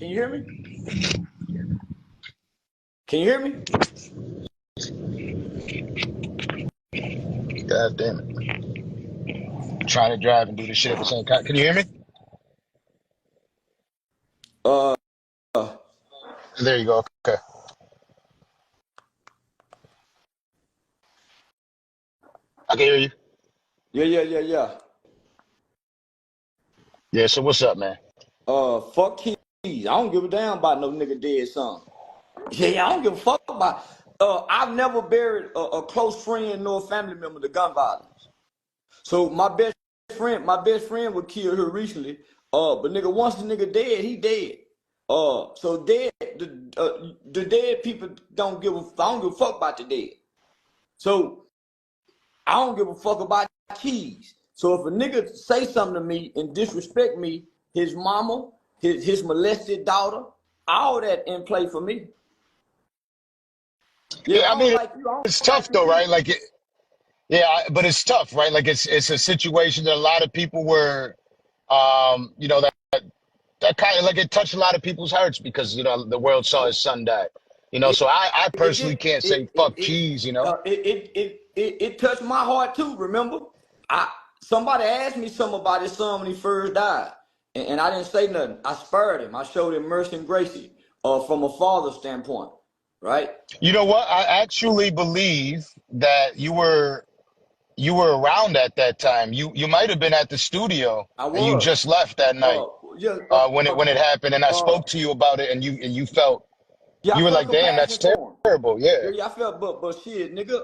Can you hear me? Can you hear me? God damn it. Trying to drive and do this shit at the same time. Can you hear me? Uh, uh There you go. Okay. I can hear you. yeah. Yeah, so what's up, man? Fuck keys. I don't give a damn about no nigga dead son. Yeah, I don't give a fuck about. I've never buried a close friend nor a family member to gun violence. So my best friend was killed here recently. But nigga, once the nigga dead, he dead. So the dead people don't give a. I don't give a fuck about the dead. So I don't give a fuck about keys. So if a nigga say something to me and disrespect me, his mama, his molested daughter, all that in play for me. Yeah, Yeah, I I don't mean, like you. I it's don't like tough you though, right? either. Like, but it's tough, right? Like, it's a situation that a lot of people were, that kind of like it touched a lot of people's hearts because the world saw his son die. It, So I it personally did can't say it fuck it keys. it touched my heart too. Remember, I somebody asked me something about his son when he first died, and I didn't say nothing. I spared him. I showed him mercy and grace, from a father standpoint, right? You know what? I actually believe that you were around at that time. You might have been at the studio I and you was. just left that night Yeah. when it happened, and I Uh, spoke to you about it, and you felt yeah. I you were felt like, damn, that's compassion for him. terrible. Yeah. Yeah, I felt, but shit, nigga.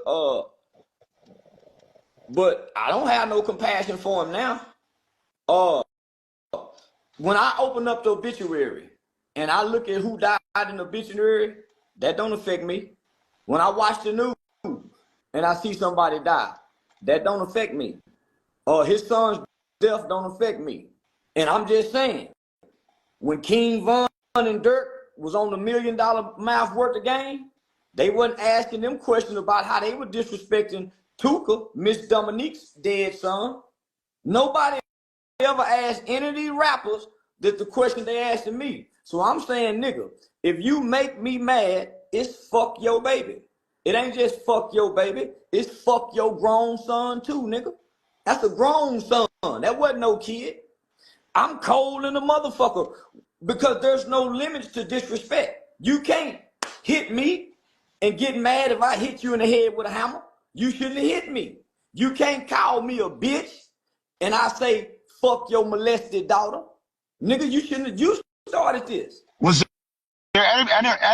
But I don't have no compassion for him now. Uh, when I open up the obituary and I look at who died in the obituary, that don't affect me. When I watch the news and I see somebody die, that don't affect me. His son's death don't affect me. And I'm just saying, when King Von and Dirk was on the $1 million mouth worth of game, they wasn't asking them questions about how they were disrespecting Tuka, Miss Dominique's dead son. Nobody ever asked any of these rappers that the question they asking me. So I'm saying, nigga, if you make me mad, it's fuck your baby. It ain't just fuck your baby. It's fuck your grown son too, nigga. That's a grown son. That wasn't no kid. I'm cold in the motherfucker because there's no limits to disrespect. You can't hit me and get mad if I hit you in the head with a hammer. You shouldn't have hit me. You can't call me a bitch and I say, fuck your molested daughter. Nigga, you shouldn't have, you started this. Was there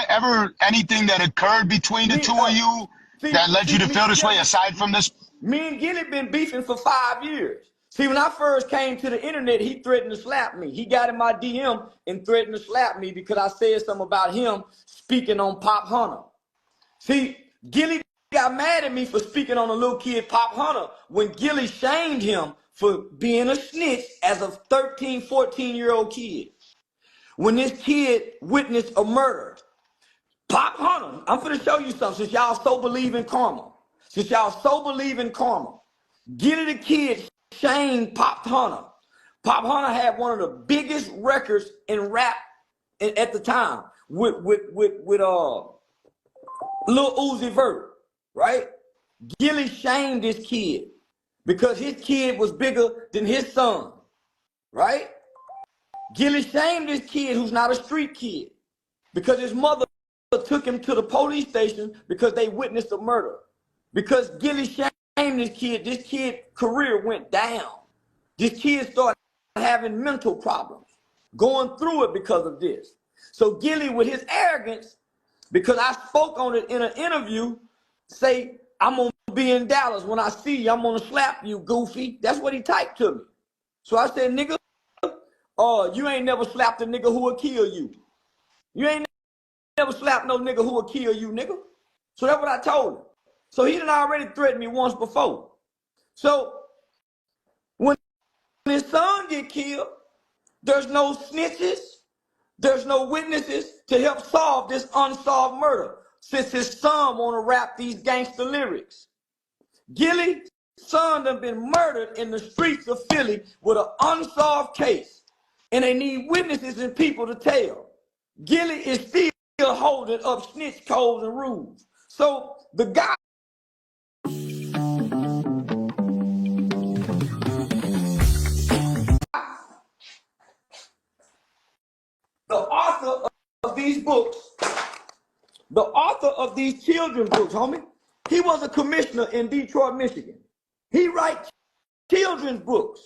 ever anything that occurred between the Me, two of you that led you to feel this yeah, way aside from this? me and Gillie been beefing for 5 years. See, when I first came to the internet, he threatened to slap me. He got in my DM and threatened to slap me because I said something about him speaking on Pop Hunter. See, Gillie got mad at me for speaking on a little kid, Pop Hunter, when Gillie shamed him for being a snitch as a 13, 14-year-old kid. When this kid witnessed a murder, Pop Hunter, I'm finna show you something since y'all so believe in karma. Since y'all so believe in karma, Gillie the kid shamed Pop Hunter. Pop Hunter had one of the biggest records in rap at the time with Lil Uzi Vert, right? Gillie shamed this kid because his kid was bigger than his son, right? Gillie shamed this kid who's not a street kid because his mother took him to the police station because they witnessed a murder. Because Gillie shamed this kid career went down. This kid started having mental problems, going through it because of this. So Gillie, with his arrogance, because I spoke on it in an interview, say, I'm gonna be in Dallas. When I see you, I'm gonna slap you, goofy. That's what he typed to me. So I said, nigga, you ain't never slapped a nigga who will kill you. You ain't never slapped no nigga who will kill you, nigga. So that's what I told him. So he done already threatened me once before. So when his son get killed, there's no snitches, there's no witnesses to help solve this unsolved murder. Since his son wanna rap these gangster lyrics. Gillie's son done been murdered in the streets of Philly with an unsolved case. And they need witnesses and people to tell. Gillie is still holding up snitch codes and rules. So the guy, the author of these books, the author of these children's books, homie, he was a commissioner in Detroit, Michigan. He writes children's books.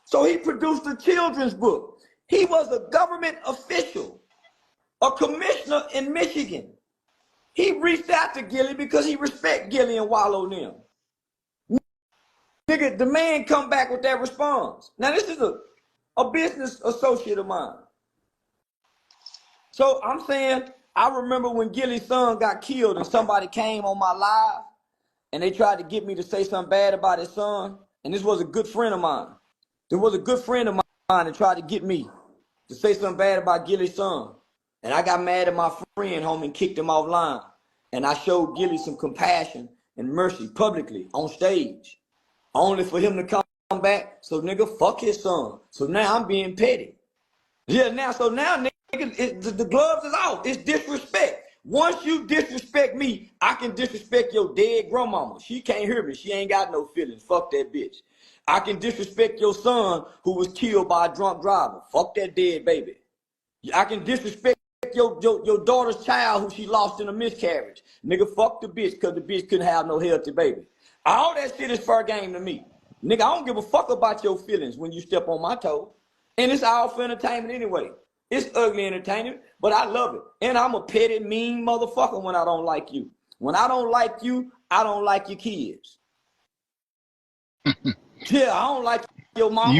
So he produced a children's book. He was a government official, a commissioner in Michigan. He reached out to Gillie because he respect Gillie and Wallow them. Nigga, the man come back with that response. Now this is a business associate of mine. So I'm saying, I remember when Gillie's son got killed and somebody came on my live and they tried to get me to say something bad about his son. And this was a good friend of mine. There was a good friend of mine that tried to get me to say something bad about Gillie's son. And I got mad at my friend, homie, and kicked him offline. And I showed Gillie some compassion and mercy publicly on stage, only for him to come back. So nigga, fuck his son. So now I'm being petty. Yeah, now, so now, nigga, the gloves is off. It's disrespect. Once you disrespect me, I can disrespect your dead grandmama. She can't hear me. She ain't got no feelings. Fuck that bitch. I can disrespect your son who was killed by a drunk driver. Fuck that dead baby. I can disrespect your daughter's child who she lost in a miscarriage. Nigga, fuck the bitch because the bitch couldn't have no healthy baby. All that shit is fair game to me. Nigga, I don't give a fuck about your feelings when you step on my toe. And it's all for entertainment anyway. It's ugly entertainment, but I love it. And I'm a petty, mean motherfucker when I don't like you. When I don't like you, I don't like your kids. Yeah, I don't like your mama.